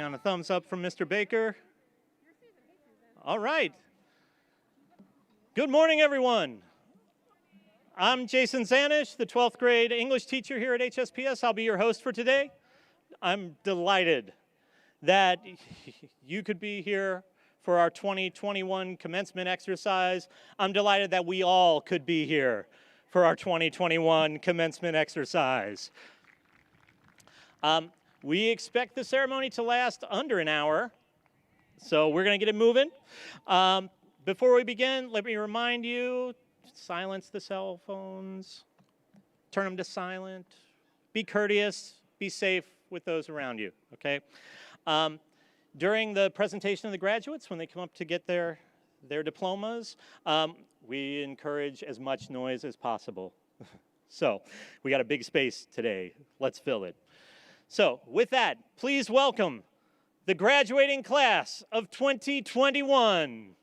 On a thumbs up from Mr. Baker. All right. Good morning, everyone. I'm Jason Zanish, the 12th grade English teacher here at HSPS. I'll be your host for today. I'm delighted that you could be here for our 2021 commencement exercise. I'm delighted that we all could be here for our 2021 commencement exercise. We expect the ceremony to last under an hour, so we're going to get it moving. Before we begin, let me remind you, silence the cell phones, turn them to silent, be courteous, be safe with those around you, okay? During the presentation of the graduates, when they come up to get their diplomas, we encourage as much noise as possible. So, we got a big space today. Let's fill it. So, with that, please welcome the graduating class of 2021.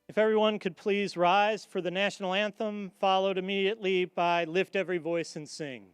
If everyone could please rise for the national anthem, followed immediately by Lift Every Voice and Sing.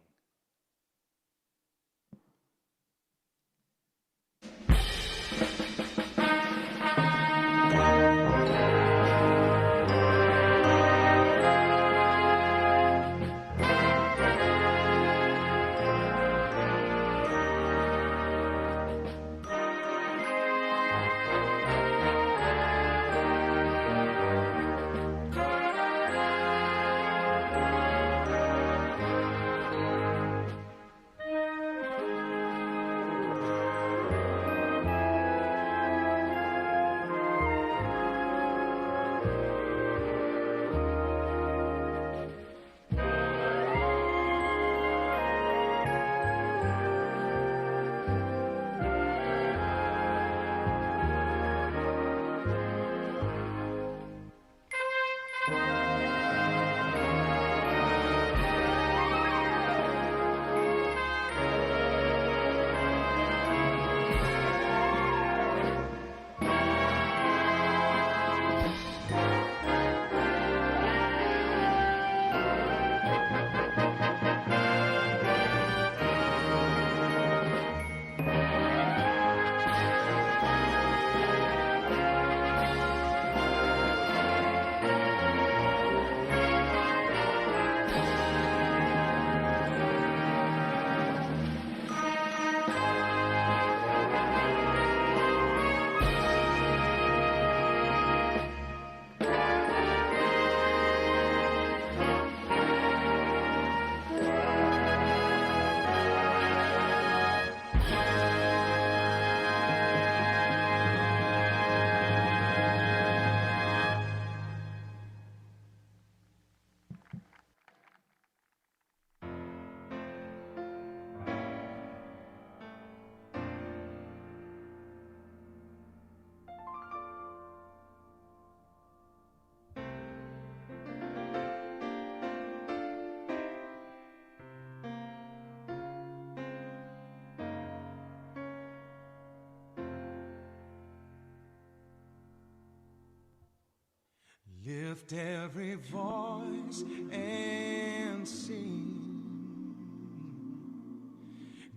Lift every voice and sing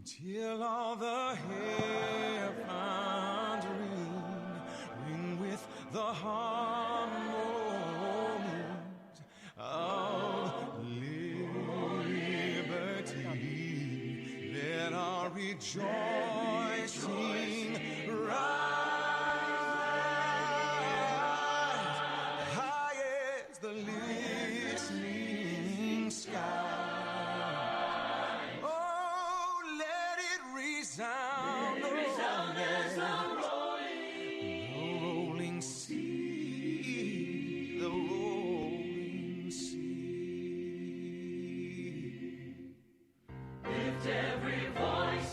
till all the heavens ring with the harmonies of liberty. Let our rejoicing rise. The listening sky. Oh, let it resound. The rolling sea. The rolling sea. Lift every voice.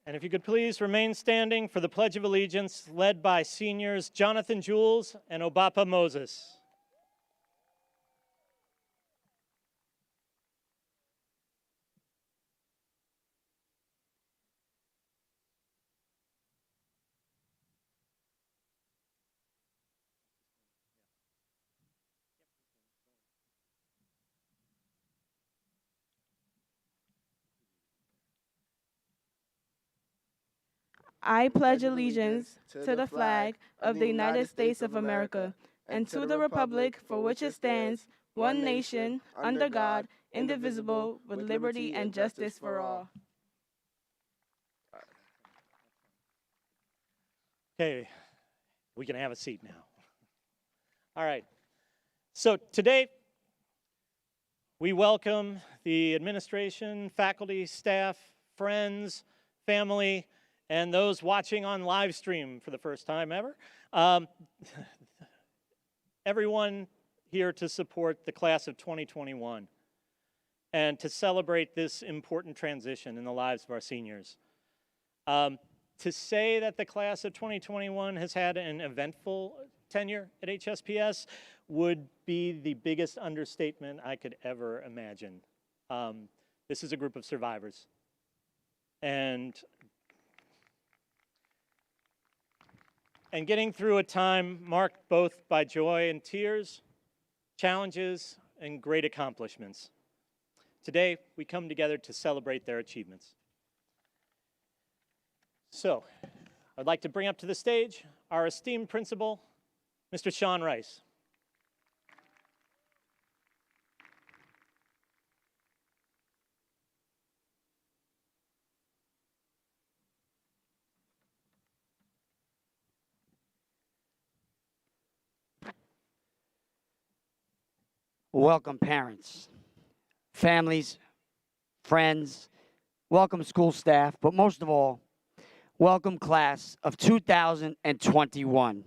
And if you could please remain standing for the Pledge of Allegiance led by seniors Jonathan Jules and Obapa Moses. I pledge allegiance to the flag of the United States of America and to the republic for which it stands, one nation, under God, indivisible, with liberty and justice for all. Okay, we can have a seat now. All right. So today, we welcome the administration, faculty, staff, friends, family, and those watching on live stream for the first time ever. Everyone here to support the class of 2021 and to celebrate this important transition in the lives of our seniors. To say that the class of 2021 has had an eventful tenure at HSPS would be the biggest understatement I could ever imagine. This is a group of survivors. And getting through a time marked both by joy and tears, challenges, and great accomplishments. Today, we come together to celebrate their achievements. So, I'd like to bring up to the stage our esteemed principal, Mr. Sean Rice. Welcome parents, families, friends, welcome school staff, but most of all, welcome class of 2021.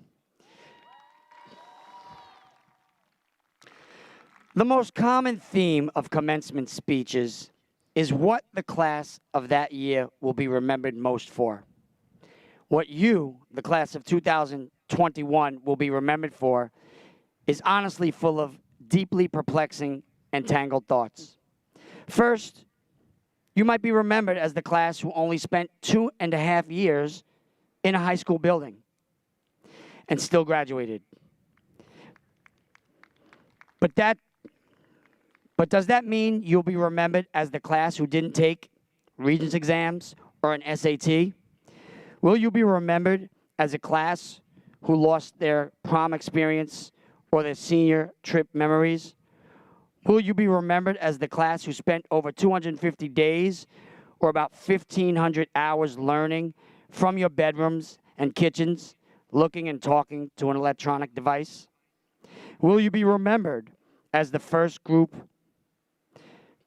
The most common theme of commencement speeches is what the class of that year will be remembered most for. What you, the class of 2021, will be remembered for is honestly full of deeply perplexing and tangled thoughts. First, you might be remembered as the class who only spent 2.5 years in a high school building and still graduated. But does that mean you'll be remembered as the class who didn't take Regents exams or an SAT? Will you be remembered as a class who lost their prom experience or their senior trip memories? Will you be remembered as the class who spent over 250 days or about 1,500 hours learning from your bedrooms and kitchens, looking and talking to an electronic device? Will you be remembered as the first group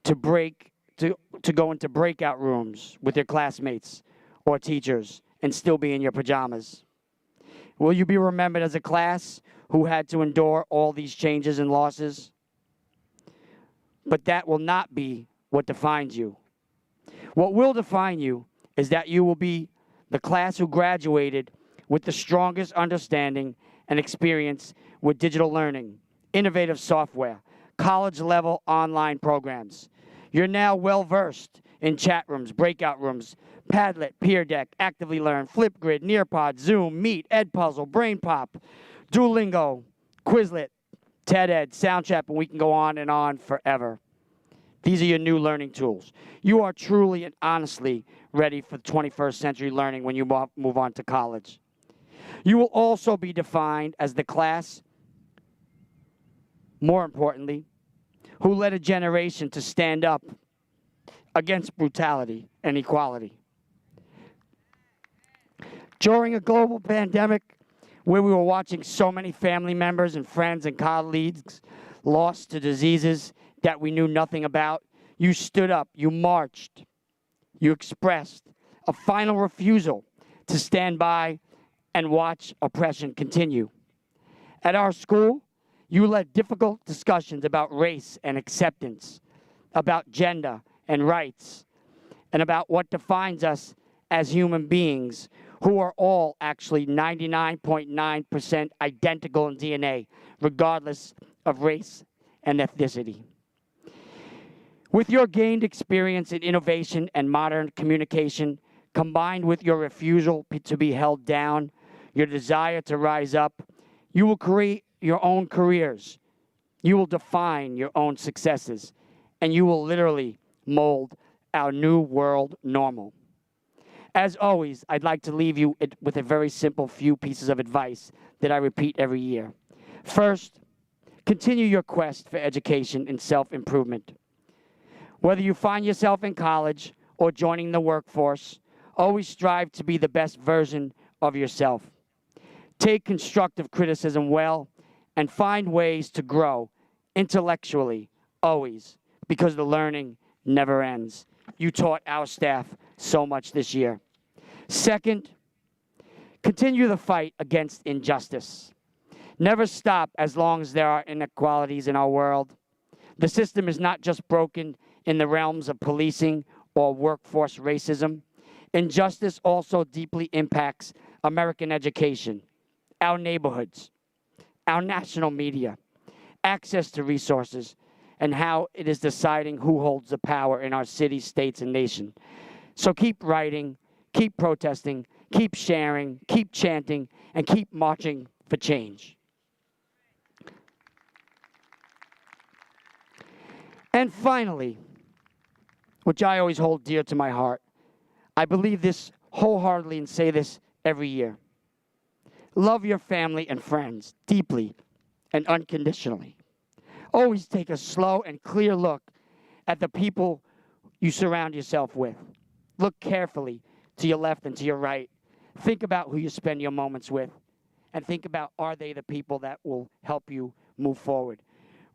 to go into breakout rooms with your classmates or teachers and still be in your pajamas? Will you be remembered as a class who had to endure all these changes and losses? But that will not be what defines you. What will define you is that you will be the class who graduated with the strongest understanding and experience with digital learning, innovative software, college-level online programs. You're now well-versed in chat rooms, breakout rooms, Padlet, Peer Deck, Actively Learn, Flipgrid, Nearpod, Zoom, Meet, Edpuzzle, BrainPop, Duolingo, Quizlet, TED-Ed, SoundChat, and we can go on and on forever. These are your new learning tools. You are truly and honestly ready for 21st century learning when you move on to college. You will also be defined as the class, more importantly, who led a generation to stand up against brutality and equality. During a global pandemic where we were watching so many family members and friends and colleagues lost to diseases that we knew nothing about, you stood up, you marched, you expressed a final refusal to stand by and watch oppression continue. At our school, you led difficult discussions about race and acceptance, about gender and rights, and about what defines us as human beings who are all actually 99.9% identical in DNA, regardless of race and ethnicity. With your gained experience in innovation and modern communication, combined with your refusal to be held down, your desire to rise up, you will create your own careers. You will define your own successes, and you will literally mold our new world normal. As always, I'd like to leave you with a very simple few pieces of advice that I repeat every year. First, continue your quest for education and self-improvement. Whether you find yourself in college or joining the workforce, always strive to be the best version of yourself. Take constructive criticism well and find ways to grow intellectually, always, because the learning never ends. You taught our staff so much this year. Second, continue the fight against injustice. Never stop as long as there are inequalities in our world. The system is not just broken in the realms of policing or workforce racism. Injustice also deeply impacts American education, our neighborhoods, our national media, access to resources, and how it is deciding who holds the power in our cities, states, and nation. So keep writing, keep protesting, keep sharing, keep chanting, and keep marching for change. And finally, which I always hold dear to my heart, I believe this wholeheartedly and say this every year. Love your family and friends deeply and unconditionally. Always take a slow and clear look at the people you surround yourself with. Look carefully to your left and to your right. Think about who you spend your moments with. And think about, are they the people that will help you move forward?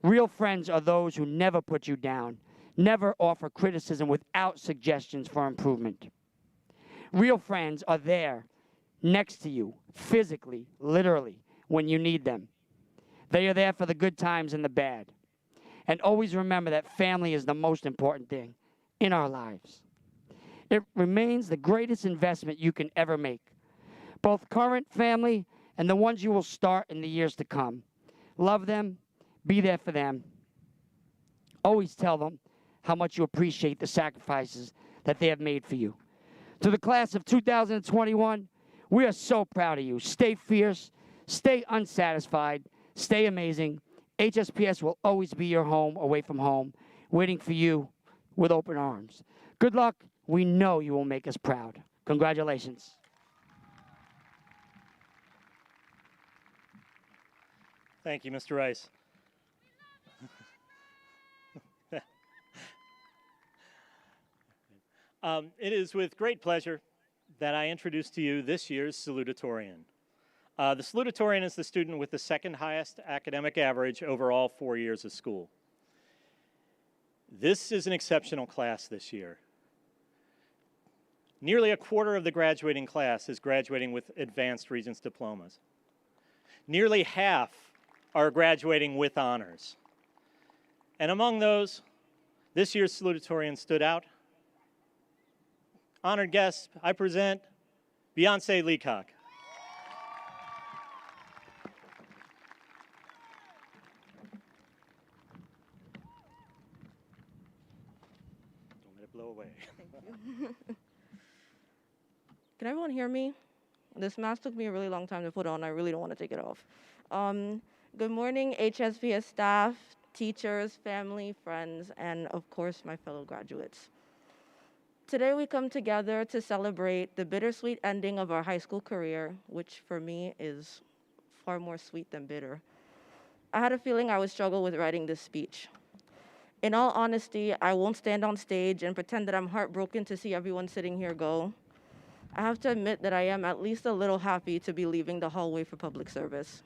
Real friends are those who never put you down, never offer criticism without suggestions for improvement. Real friends are there next to you, physically, literally, when you need them. They are there for the good times and the bad. And always remember that family is the most important thing in our lives. It remains the greatest investment you can ever make, both current family and the ones you will start in the years to come. Love them, be there for them. Always tell them how much you appreciate the sacrifices that they have made for you. To the class of 2021, we are so proud of you. Stay fierce, stay unsatisfied, stay amazing. HSPS will always be your home away from home, waiting for you with open arms. Good luck. We know you will make us proud. Congratulations. Thank you, Mr. Rice. It is with great pleasure that I introduce to you this year's salutatorian. The salutatorian is the student with the second highest academic average over all 4 years of school. This is an exceptional class this year. Nearly a quarter of the graduating class is graduating with advanced Regents diplomas. Nearly half are graduating with honors. And among those, this year's salutatorian stood out. Honored guests, I present Beyonce Leacock. Don't let it blow away. Thank you. Can everyone hear me? This mask took me a really long time to put on. I really don't want to take it off. Good morning, HSPS staff, teachers, family, friends, and of course, my fellow graduates. Today we come together to celebrate the bittersweet ending of our high school career, which for me is far more sweet than bitter. I had a feeling I would struggle with writing this speech. In all honesty, I won't stand on stage and pretend that I'm heartbroken to see everyone sitting here go. I have to admit that I am at least a little happy to be leaving the hallway for public service.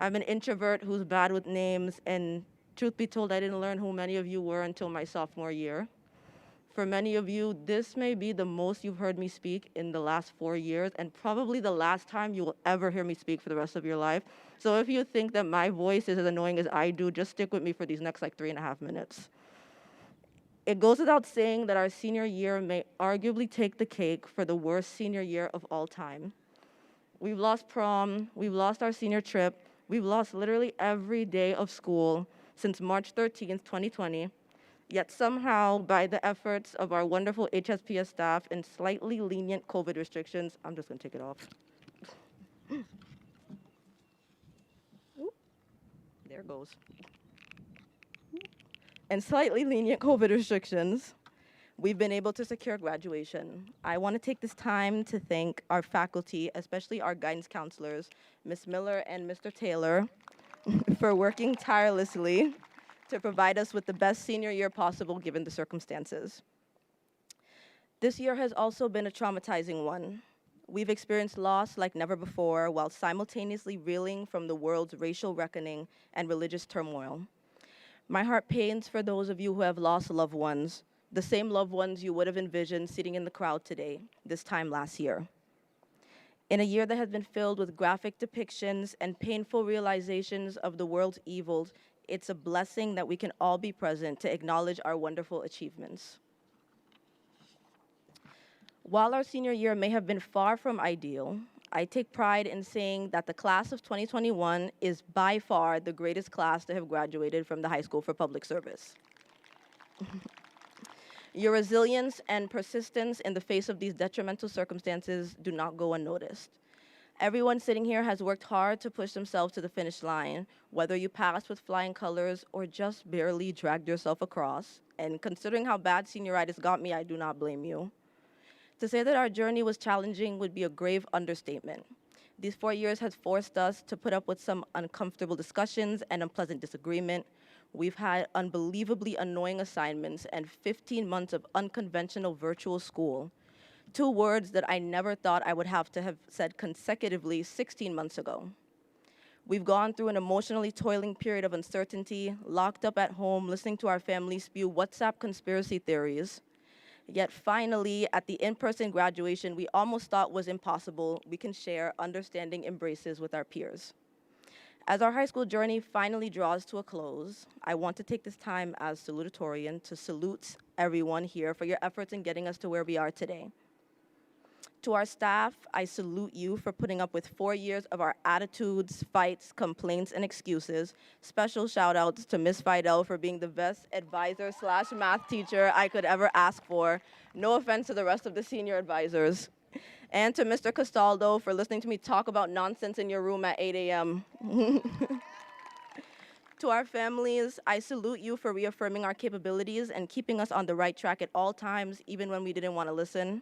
I'm an introvert who's bad with names, and truth be told, I didn't learn who many of you were until my sophomore year. For many of you, this may be the most you've heard me speak in the last 4 years, and probably the last time you will ever hear me speak for the rest of your life. So if you think that my voice is as annoying as I do, just stick with me for these next 3.5 minutes. It goes without saying that our senior year may arguably take the cake for the worst senior year of all time. We've lost prom, we've lost our senior trip, we've lost literally every day of school since March 13th, 2020. Yet somehow, by the efforts of our wonderful HSPS staff and slightly lenient COVID restrictions, I'm just gonna take it off. Oop, there it goes. And slightly lenient COVID restrictions, we've been able to secure graduation. I want to take this time to thank our faculty, especially our guidance counselors, Ms. Miller and Mr. Taylor, for working tirelessly to provide us with the best senior year possible given the circumstances. This year has also been a traumatizing one. We've experienced loss like never before while simultaneously reeling from the world's racial reckoning and religious turmoil. My heart pains for those of you who have lost loved ones, the same loved ones you would have envisioned sitting in the crowd today, this time last year. In a year that has been filled with graphic depictions and painful realizations of the world's evils, it's a blessing that we can all be present to acknowledge our wonderful achievements. While our senior year may have been far from ideal, I take pride in saying that the class of 2021 is by far the greatest class to have graduated from the High School for Public Service. Your resilience and persistence in the face of these detrimental circumstances do not go unnoticed. Everyone sitting here has worked hard to push themselves to the finish line, whether you passed with flying colors or just barely dragged yourself across. And considering how bad senioritis got me, I do not blame you. To say that our journey was challenging would be a grave understatement. These 4 years has forced us to put up with some uncomfortable discussions and unpleasant disagreement. We've had unbelievably annoying assignments and 15 months of unconventional virtual school. 2 words that I never thought I would have to have said consecutively 16 months ago. We've gone through an emotionally toiling period of uncertainty, locked up at home, listening to our family spew WhatsApp conspiracy theories. Yet finally, at the in-person graduation we almost thought was impossible, we can share understanding embraces with our peers. As our high school journey finally draws to a close, I want to take this time as salutatorian to salute everyone here for your efforts in getting us to where we are today. To our staff, I salute you for putting up with 4 years of our attitudes, fights, complaints, and excuses. Special shout outs to Ms. Fidel for being the best advisor/math teacher I could ever ask for. No offense to the rest of the senior advisors. And to Mr. Castaldo for listening to me talk about nonsense in your room at 8 a.m. To our families, I salute you for reaffirming our capabilities and keeping us on the right track at all times, even when we didn't want to listen.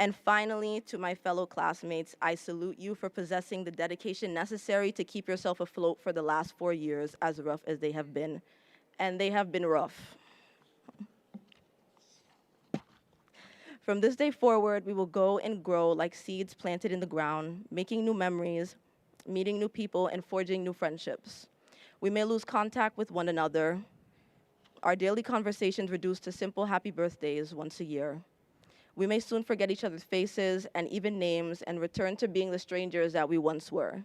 And finally, to my fellow classmates, I salute you for possessing the dedication necessary to keep yourself afloat for the last 4 years, as rough as they have been. And they have been rough. From this day forward, we will go and grow like seeds planted in the ground, making new memories, meeting new people, and forging new friendships. We may lose contact with one another, our daily conversations reduced to simple happy birthdays once a year. We may soon forget each other's faces and even names and return to being the strangers that we once were.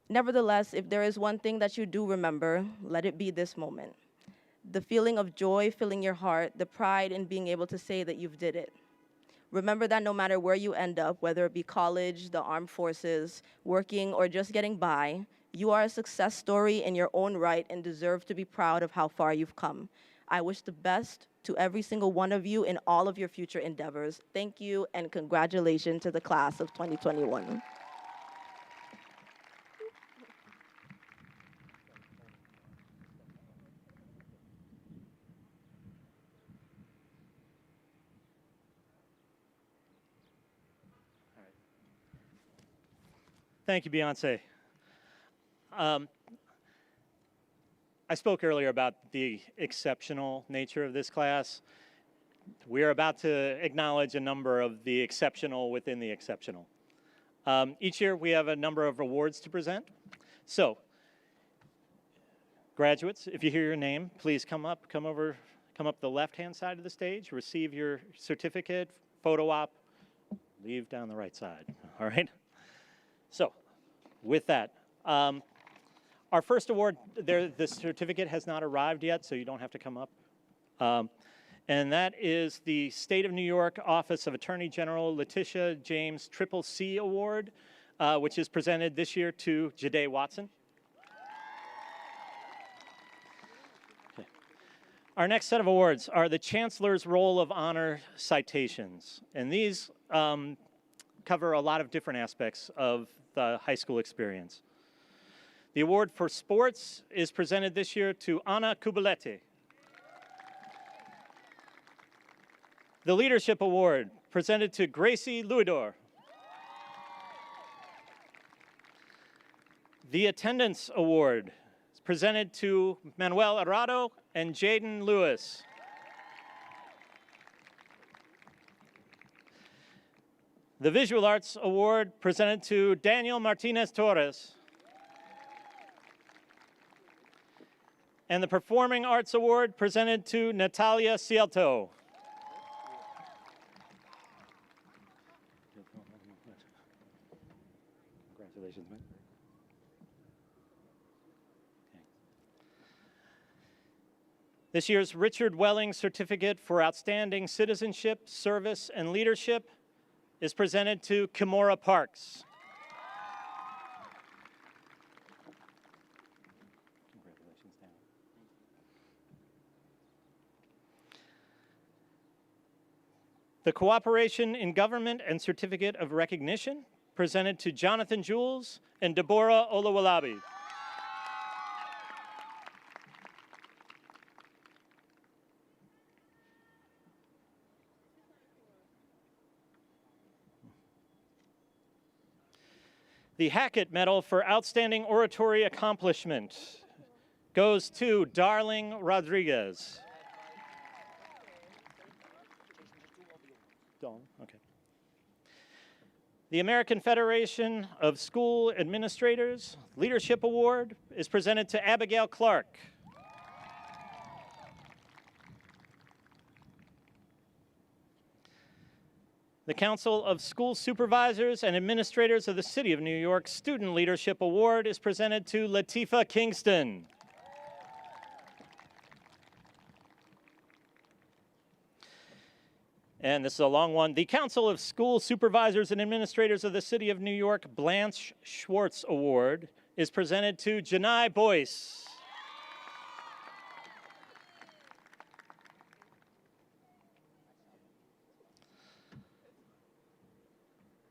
Nevertheless, if there is one thing that you do remember, let it be this moment. The feeling of joy filling your heart, the pride in being able to say that you've did it. Remember that no matter where you end up, whether it be college, the armed forces, working, or just getting by, you are a success story in your own right and deserve to be proud of how far you've come. I wish the best to every single one of you in all of your future endeavors. Thank you and congratulations to the class of 2021. Thank you, Beyonce. I spoke earlier about the exceptional nature of this class. We are about to acknowledge a number of the exceptional within the exceptional. Each year we have a number of awards to present. So, graduates, if you hear your name, please come up the left-hand side of the stage, receive your certificate, photo op, leave down the right side, all right? So, with that, our first award, the certificate has not arrived yet, so you don't have to come up And that is the State of New York Office of Attorney General Letitia James Triple C Award, which is presented this year to Jade Watson. Okay. Our next set of awards are the Chancellor's Roll of Honor citations. And these cover a lot of different aspects of the high school experience. The award for sports is presented this year to Anna Kubalete. The Leadership Award, presented to Gracie Luidor. The Attendance Award is presented to Manuel Arado and Jaden Lewis. The Visual Arts Award, presented to Daniel Martinez Torres. And the Performing Arts Award, presented to Natalia Cielto. Congratulations, man. Okay. This year's Richard Welling Certificate for Outstanding Citizenship, Service, and Leadership is presented to Kimora Parks. Congratulations, Dan. The Cooperation in Government and Certificate of Recognition, presented to Jonathan Jules and Deborah Olawalabi. The Hackett Medal for Outstanding Oratory Accomplishment goes to Darling Rodriguez. Okay. The American Federation of School Administrators Leadership Award is presented to Abigail Clark. The Council of School Supervisors and Administrators of the City of New York Student Leadership Award is presented to Latifah Kingston. And this is a long one. The Council of School Supervisors and Administrators of the City of New York Blanche Schwartz Award is presented to Janai Boyce.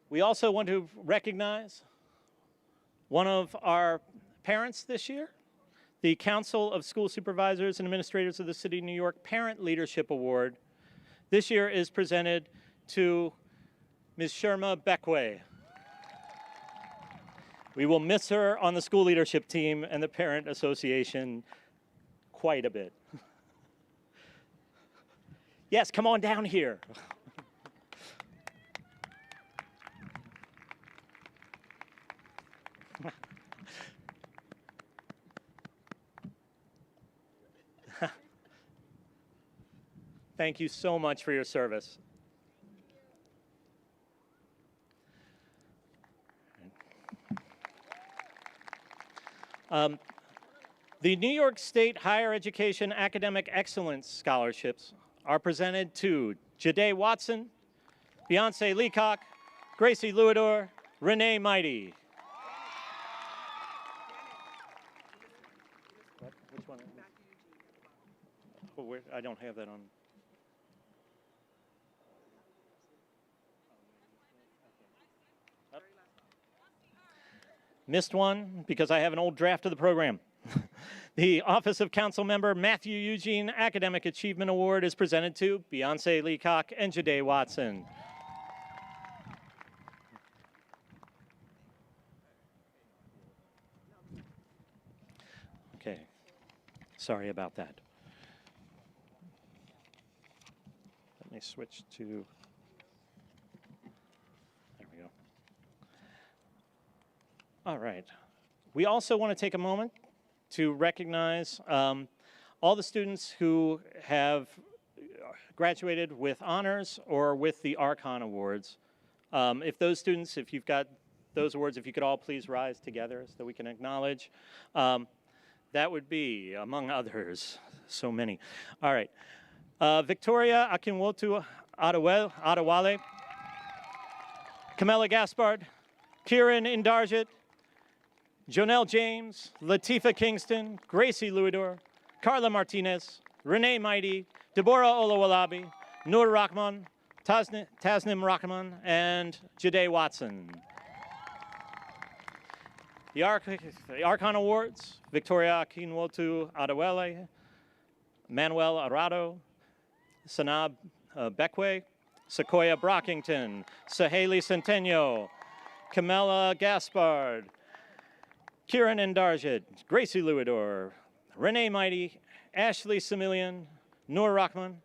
We also want to recognize one of our parents this year. The Council of School Supervisors and Administrators of the City of New York Parent Leadership Award this year is presented to Ms. Sherma Beckway. We will miss her on the school leadership team and the Parent Association quite a bit. Yes, come on down here. Thank you so much for your service. The New York State Higher Education Academic Excellence Scholarships are presented to Jade Watson, Beyonce Leacock, Gracie Luidor, Renee Mighty. What? Which one? Oh, I don't have that on. Missed one because I have an old draft of the program. The Office of Council Member Matthew Eugene Academic Achievement Award is presented to Beyonce Leacock and Jade Watson. Okay, sorry about that. Let me switch to, there we go. All right. We also want to take a moment to recognize all the students who have graduated with honors or with the Archon Awards. If those students, if you've got those awards, if you could all please rise together so that we can acknowledge. That would be, among others, so many. All right. Victoria Akinwotu Adewale, Camilla Gaspard, Kieran Indarjit, Jonelle James, Latifa Kingston, Gracie Louidor, Carla Martinez, Renee Mighty, Deborah Olawalabi, Noor Rahman, Tasnim Rahman, and Jade Watson. The Archon Awards, Victoria Akinwotu Adewale, Manuel Arado, Sanab Bekwe, Sequoia Brockington, Saheli Centennial, Camilla Gaspard, Kieran Indarjit, Gracie Louidor, Renee Mighty, Ashley Similian, Noor Rahman,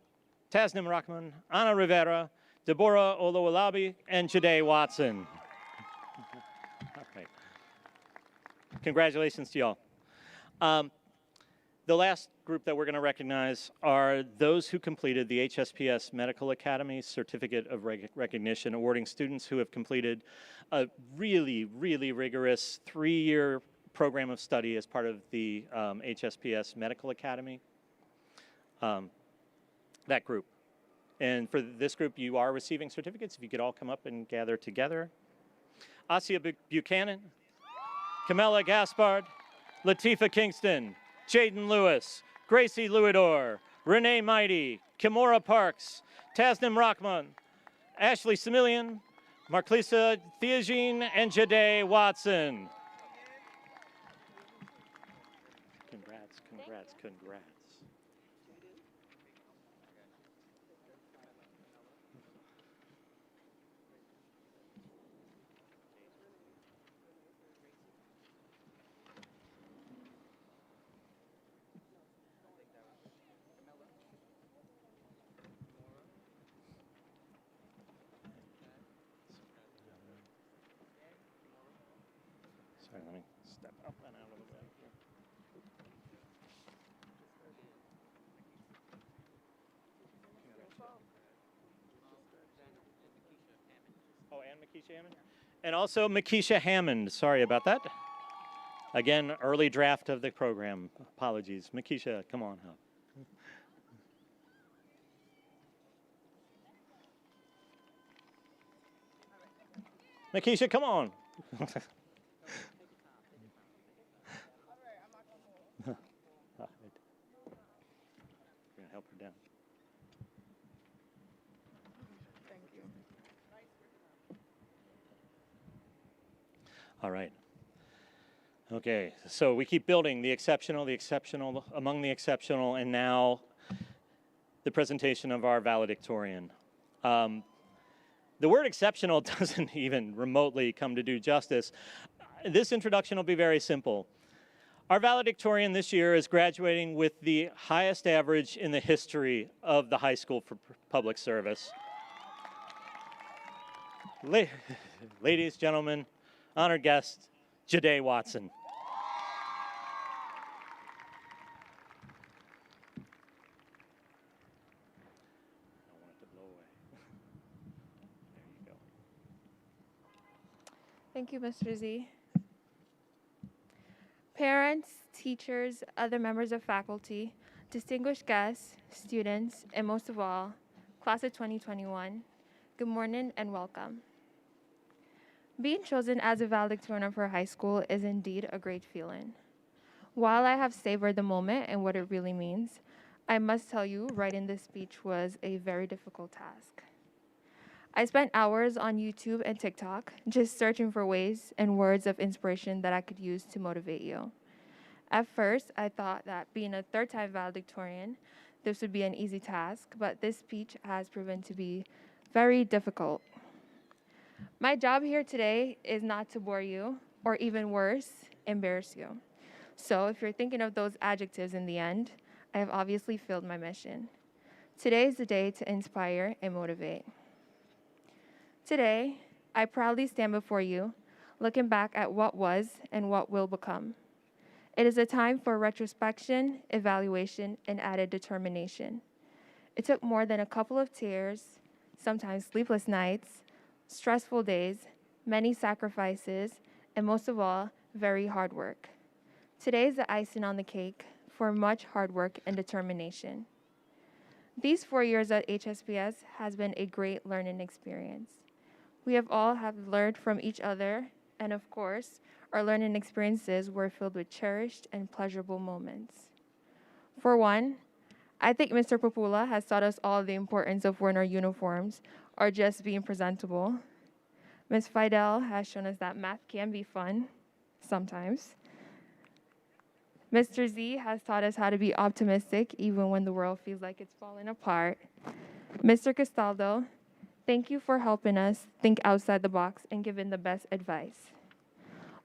Tasnim Rahman, Ana Rivera, Deborah Olawalabi, and Jade Watson. All right. Congratulations to y'all. The last group that we're going to recognize are those who completed the HSPS Medical Academy Certificate of Recognition, awarding students who have completed a really, really rigorous 3-year program of study as part of the HSPS Medical Academy. That group. And for this group, you are receiving certificates. If you could all come up and gather together. Asia Buchanan, Camilla Gaspard, Latifa Kingston, Jaden Lewis, Gracie Louidor, Renee Mighty, Kimora Parks, Tasnim Rahman, Ashley Similian, Marklisa Theogene, and Jade Watson. Congrats, congrats, congrats. Sorry, let me step up and out of the way here. Oh, and Makisha Hammond? And also Makisha Hammond. Sorry about that. Again, early draft of the program. Apologies. Makisha, come on up. Makisha, come on. We're gonna help her down. Thank you. All right. Okay, so we keep building the exceptional, among the exceptional, and now the presentation of our valedictorian. The word exceptional doesn't even remotely come to do justice. This introduction will be very simple. Our valedictorian this year is graduating with the highest average in the history of the high school for public service. Ladies, gentlemen, honored guest, Jade Watson. I don't want it to blow away. There you go. Thank you, Mr. Z. Parents, teachers, other members of faculty, distinguished guests, students, and most of all, class of 2021, good morning and welcome. Being chosen as a valedictorian of our high school is indeed a great feeling. While I have savored the moment and what it really means, I must tell you, writing this speech was a very difficult task. I spent hours on YouTube and TikTok just searching for ways and words of inspiration that I could use to motivate you. At first, I thought that being a third-time valedictorian, this would be an easy task, but this speech has proven to be very difficult. My job here today is not to bore you, or even worse, embarrass you. So if you're thinking of those adjectives in the end, I have obviously failed my mission. Today is the day to inspire and motivate. Today, I proudly stand before you, looking back at what was and what will become. It is a time for retrospection, evaluation, and added determination. It took more than a couple of tears, sometimes sleepless nights, stressful days, many sacrifices, and most of all, very hard work. Today is the icing on the cake for much hard work and determination. These 4 years at HSPS has been a great learning experience. We have learned from each other, and of course, our learning experiences were filled with cherished and pleasurable moments. For one, I think Mr. Papula has taught us all the importance of wearing our uniforms or just being presentable. Ms. Fidel has shown us that math can be fun, sometimes. Mr. Z has taught us how to be optimistic even when the world feels like it's falling apart. Mr. Castaldo, thank you for helping us think outside the box and giving the best advice.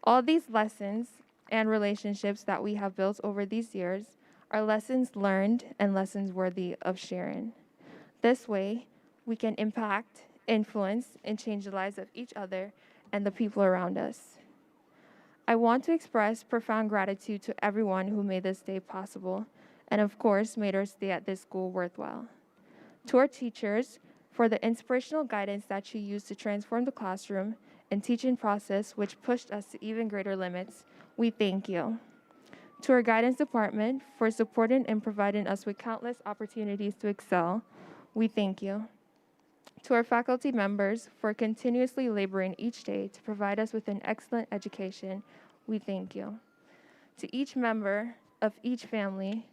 All these lessons and relationships that we have built over these years are lessons learned and lessons worthy of sharing. This way, we can impact, influence, and change the lives of each other and the people around us. I want to express profound gratitude to everyone who made this day possible and, of course, made our stay at this school worthwhile. To our teachers, for the inspirational guidance that you used to transform the classroom and teaching process, which pushed us to even greater limits, we thank you. To our guidance department, for supporting and providing us with countless opportunities to excel, we thank you. To our faculty members, for continuously laboring each day to provide us with an excellent education, we thank you. To each member of each family,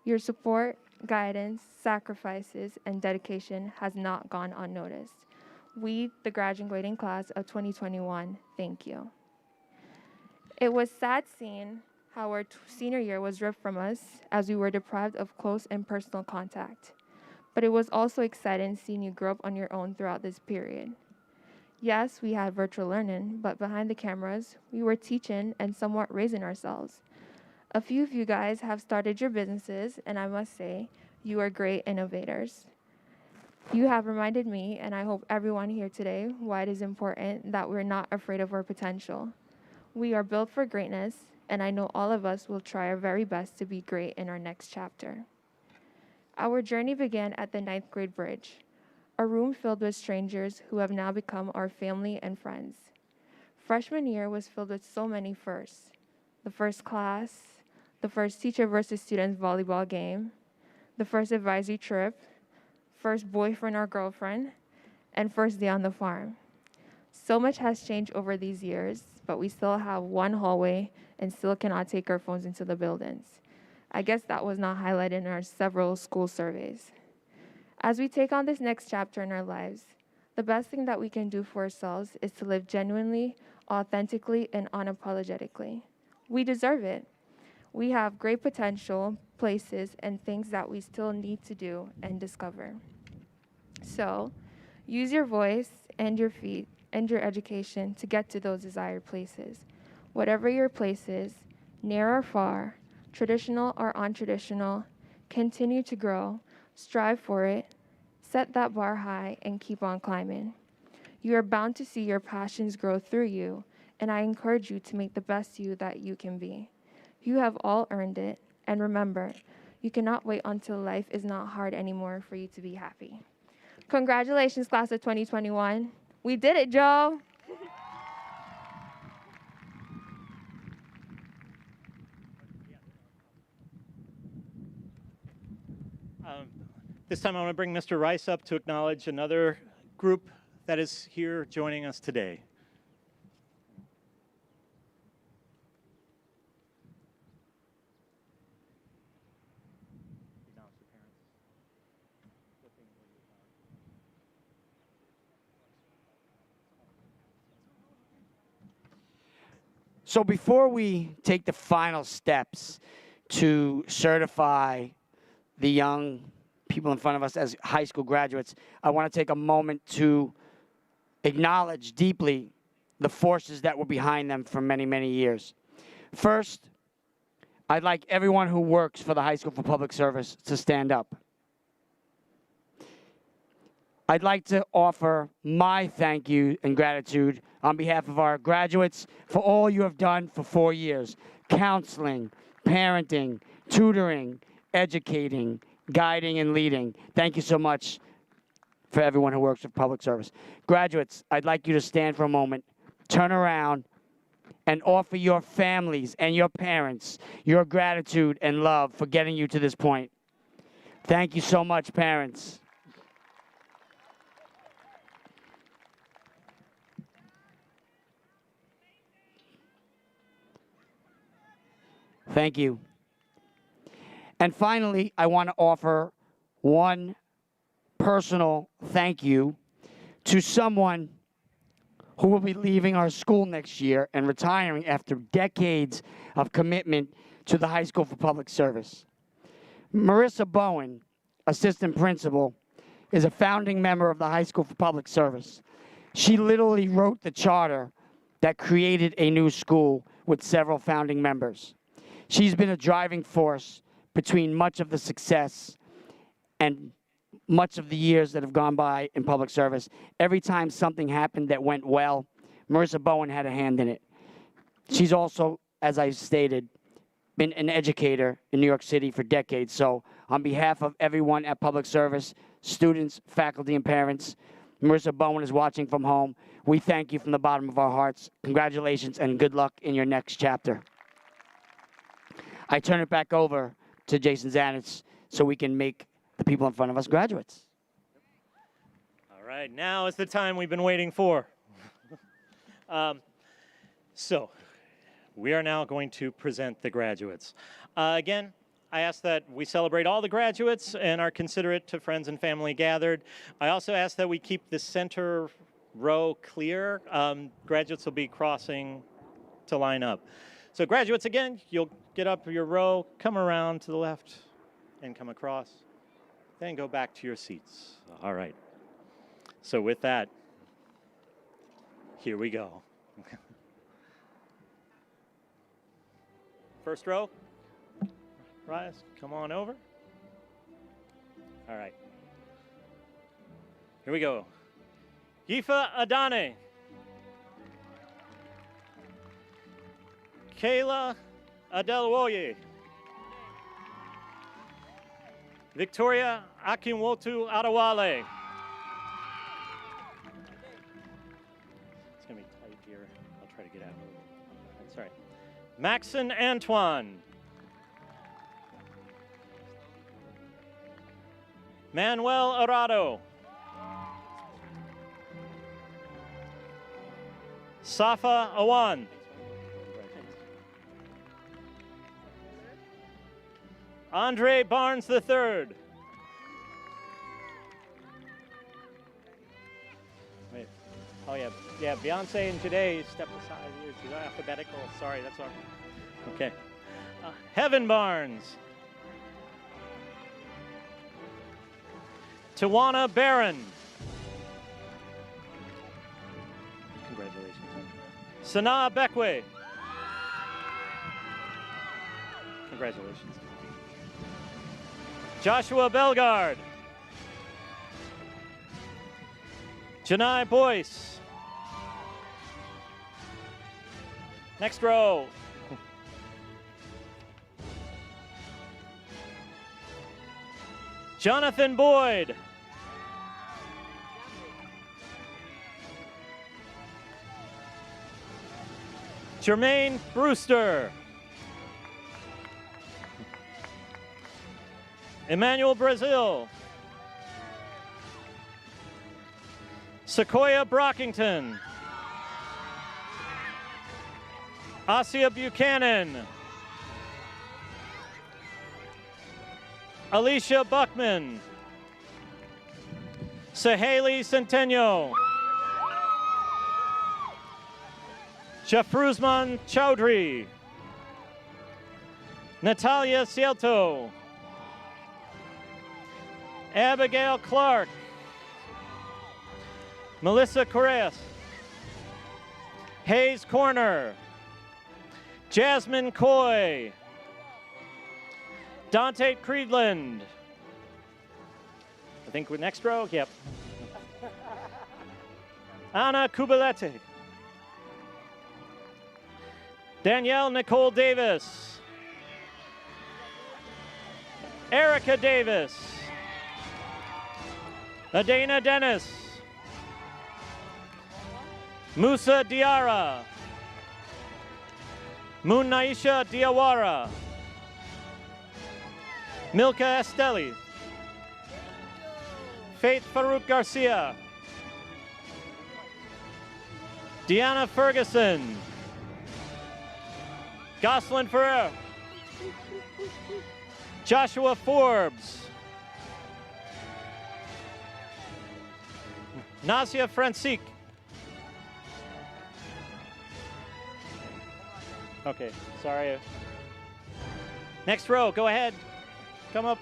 your support, guidance, sacrifices, and dedication has not gone unnoticed. We, the graduating class of 2021, thank you. It was sad seeing how our senior year was ripped from us as we were deprived of close and personal contact. But it was also exciting seeing you grow up on your own throughout this period. Yes, we had virtual learning, but behind the cameras, we were teaching and somewhat raising ourselves. A few of you guys have started your businesses, and I must say, you are great innovators. You have reminded me, and I hope everyone here today, why it is important that we're not afraid of our potential. We are built for greatness, and I know all of us will try our very best to be great in our next chapter. Our journey began at the 9th grade bridge, a room filled with strangers who have now become our family and friends. Freshman year was filled with so many firsts. The first class, the first teacher versus students volleyball game, the first advisory trip, first boyfriend or girlfriend, and first day on the farm. So much has changed over these years, but we still have one hallway and still cannot take our phones into the buildings. I guess that was not highlighted in our several school surveys. As we take on this next chapter in our lives, the best thing that we can do for ourselves is to live genuinely, authentically, and unapologetically. We deserve it. We have great potential, places, and things that we still need to do and discover. So, use your voice and your feet and your education to get to those desired places. Whatever your place is, near or far, traditional or untraditional, continue to grow, strive for it, set that bar high, and keep on climbing. You are bound to see your passions grow through you, and I encourage you to make the best you that you can be. You have all earned it, and remember, you cannot wait until life is not hard anymore for you to be happy. Congratulations, class of 2021. We did it, Joe. This time I want to bring Mr. Rice up to acknowledge another group that is here joining us today. So before we take the final steps to certify the young people in front of us as high school graduates, I want to take a moment to acknowledge deeply the forces that were behind them for many, many years. First, I'd like everyone who works for the High School for Public Service to stand up. I'd like to offer my thank you and gratitude on behalf of our graduates for all you have done for 4 years. Counseling, parenting, tutoring, educating, guiding, and leading. Thank you so much for everyone who works with public service. Graduates, I'd like you to stand for a moment, turn around, and offer your families and your parents your gratitude and love for getting you to this point. Thank you so much, parents. Thank you. And finally, I want to offer one personal thank you to someone who will be leaving our school next year and retiring after decades of commitment to the High School for Public Service. Marissa Bowen, assistant principal, is a founding member of the High School for Public Service. She literally wrote the charter that created a new school with several founding members. She's been a driving force between much of the success and much of the years that have gone by in public service. Every time something happened that went well, Marissa Bowen had a hand in it. She's also, as I stated, been an educator in New York City for decades. So on behalf of everyone at Public Service, students, faculty, and parents, Marissa Bowen is watching from home. We thank you from the bottom of our hearts. Congratulations and good luck in your next chapter. I turn it back over to Jason Zanitz so we can make the people in front of us graduates. All right, now is the time we've been waiting for. So, we are now going to present the graduates. Again, I ask that we celebrate all the graduates and are considerate to friends and family gathered. I also ask that we keep the center row clear. Graduates will be crossing to line up. So graduates, again, you'll get up your row, come around to the left, and come across. Then go back to your seats. All right. So with that, here we go. First row, rise, come on over. All right. Here we go. Yifa Adane. Kayla Adelwoye. Victoria Akinwotu Adewale. It's going to be tight here. I'll try to get out. That's all right. Maxon Antoine. Manuel Arado. Safa Awan. Andre Barnes III. Wait. Oh, yeah. Yeah, Beyonce and Jade stepped aside. It's alphabetical. Sorry, that's all. Okay. Heaven Barnes. Tawana Barron. Congratulations. Sanaa Bekwe. Congratulations. Joshua Belgard. Janai Boyce. Next row. Jonathan Boyd. Jermaine Brewster. Emmanuel Brazil. Sequoia Brockington. Asia Buchanan. Alicia Buckman. Sahaley Centennial. Jafruzman Chowdhury. Natalia Cielto. Abigail Clark. Melissa Correas. Hayes Corner. Jasmine Coy. Dante Creedland. I think we're next row. Yep. Anna Kubalete. Danielle Nicole Davis. Erica Davis. Adana Dennis. Musa Diarra. Munaisha Diawara. Milka Esteli. Faith Farouk Garcia. Deanna Ferguson. Goslin Ferrer. Joshua Forbes. Nasia Francique. Okay, sorry. Next row, go ahead. Come up.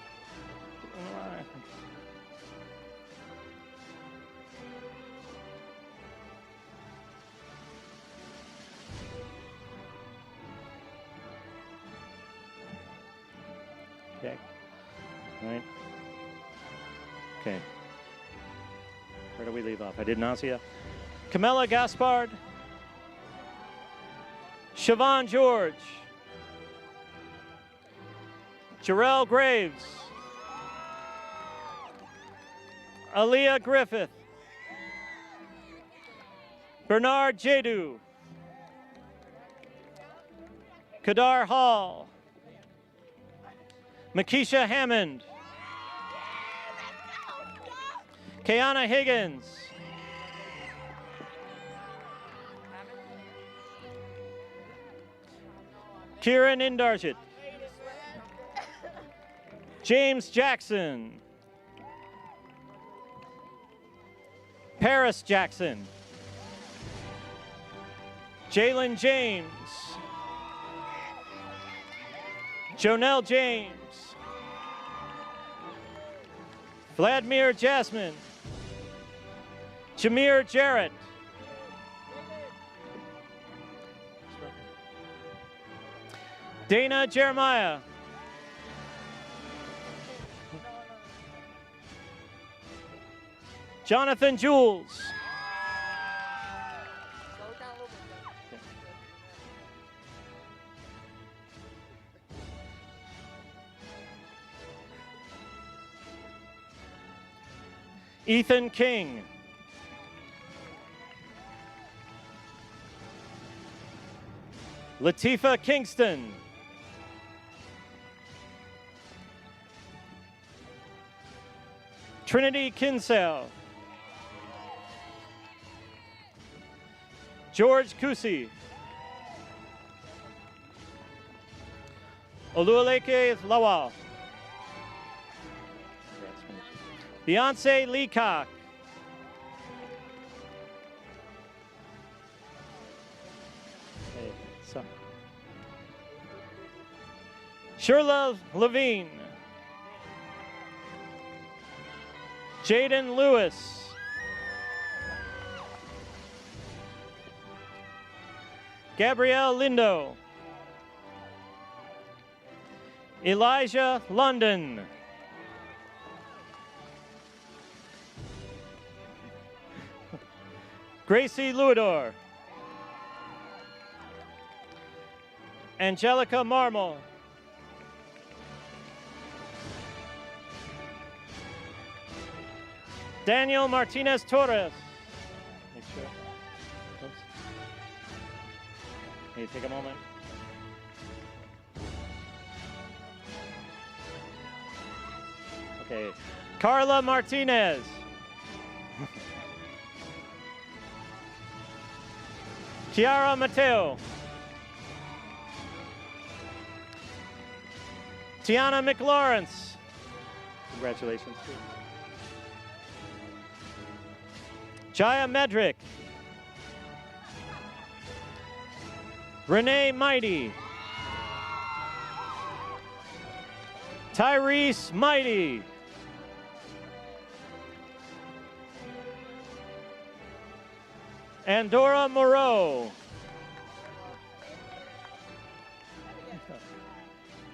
Okay. All right. Okay. Where do we leave off? I did Nasia. Camilla Gaspard. Siobhan George. Jarrell Graves. Aaliyah Griffith. Bernard Jadu. Kadar Hall. Makisha Hammond. Kayana Higgins. Kieran Indarjit. James Jackson. Paris Jackson. Jalen James. Jonelle James. Vladimir Jasmine. Jameer Jarrett. Dana Jeremiah. Jonathan Jules. Ethan King. Latifa Kingston. Trinity Kinsell. George Kusi. Oluwaleke Lawal. Beyonce Leacock. Okay, so. Shirla Levine. Jaden Lewis. Gabrielle Lindo. Elijah London. Gracie Luador. Angelica Marmol. Daniel Martinez Torres. Make sure. Oops. Can you take a moment? Okay. Carla Martinez. Kiara Mateo. Tiana McLawrence. Congratulations. Jaya Medrick. Renee Mighty. Tyrese Mighty. Andorra Moreau.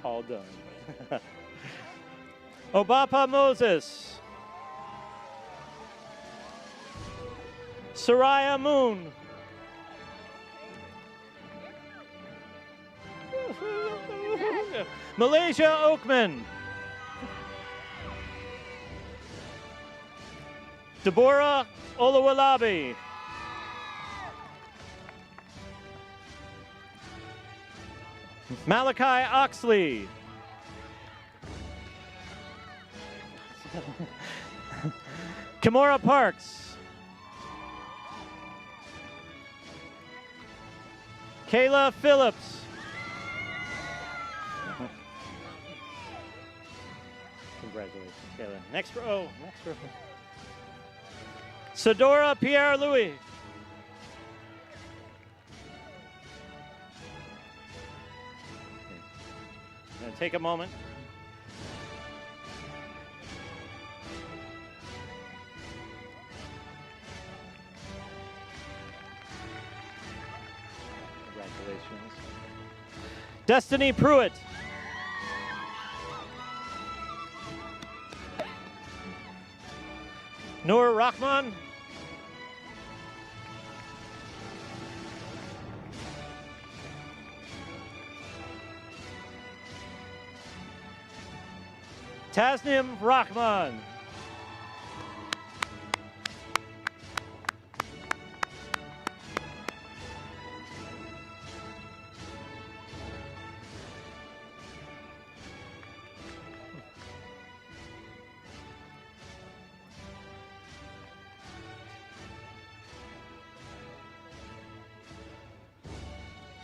All done. Obapa Moses. Soraya Moon. Malaysia Oakman. Deborah Olawalabi. Malachi Oxley. Kimora Parks. Kayla Phillips. Congratulations, Kayla. Next row. Next row. Sadora Pierre-Louis. I'm going to take a moment. Congratulations. Destiny Pruitt. Noor Rahman. Tasnim Rahman.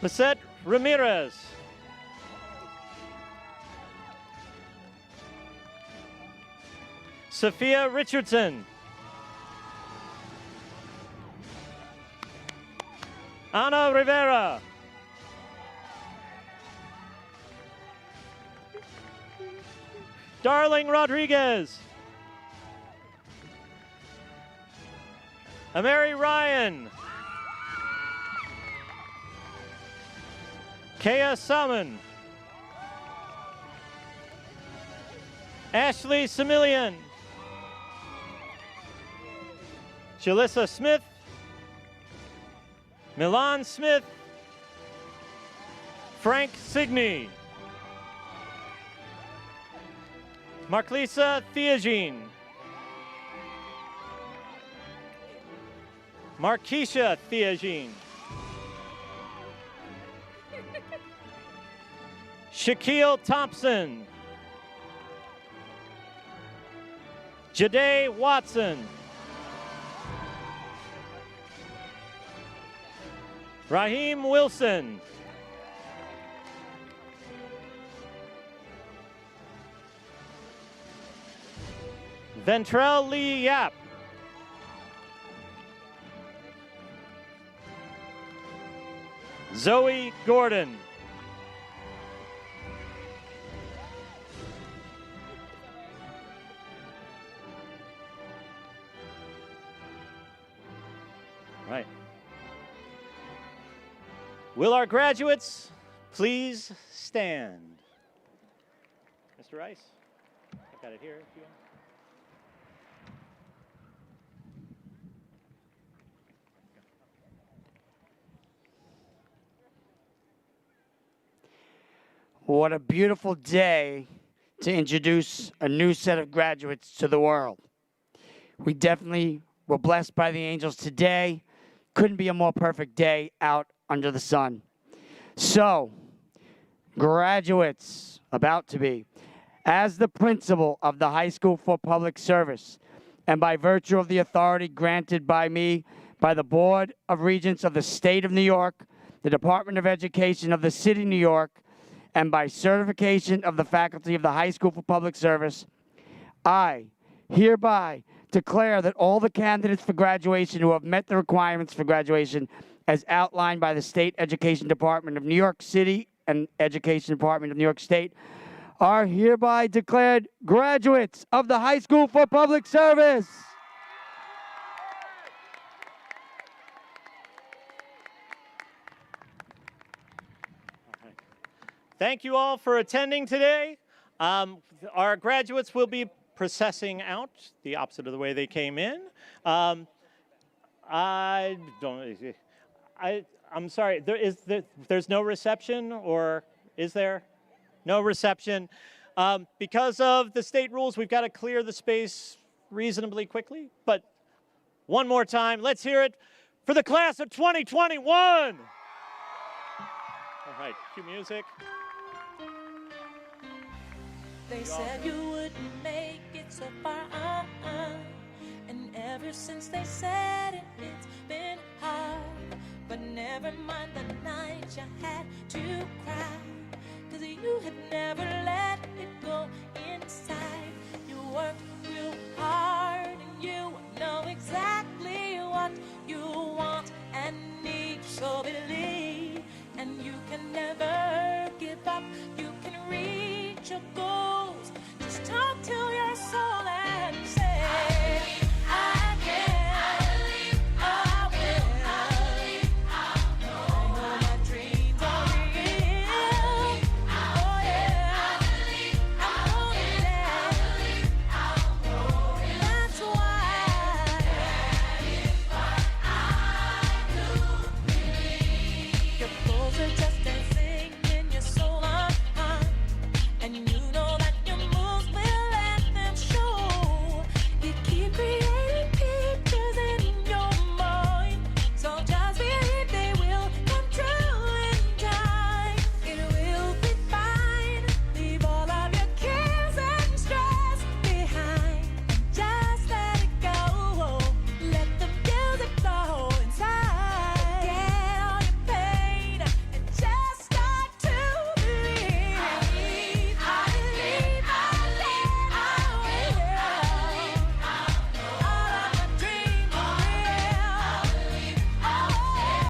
Lisette Ramirez. Sophia Richardson. Ana Rivera. Darling Rodriguez. Amari Ryan. Kea Salmon. Ashley Similian. Jalissa Smith. Milan Smith. Frank Signey. Marklisa Theogene. Markeisha Theogene. Shaquille Thompson. Jade Watson. Raheem Wilson. Ventrell Lee Yap. Zoe Gordon. Right. Will our graduates please stand? Mr. Rice, I've got it here. If you want. What a beautiful day to introduce a new set of graduates to the world. We definitely were blessed by the angels today. Couldn't be a more perfect day out under the sun. So, graduates, about to be, as the principal of the High School for Public Service, and by virtue of the authority granted by me by the Board of Regents of the State of New York, the Department of Education of the City of New York, and by certification of the faculty of the High School for Public Service, I hereby declare that all the candidates for graduation who have met the requirements for graduation as outlined by the State Education Department of New York City and Education Department of New York State are hereby declared graduates of the High School for Public Service. Thank you all for attending today. Our graduates will be processing out the opposite of the way they came in. I'm sorry, there's no reception, or is there? No reception. Because of the state rules, we've got to clear the space reasonably quickly. But one more time, let's hear it for the class of 2021. All right, cue music. They said you wouldn't make it so far, and ever since they said it, it's been hard. But never mind the night you had to cry, 'cause you had never let it go inside. You worked real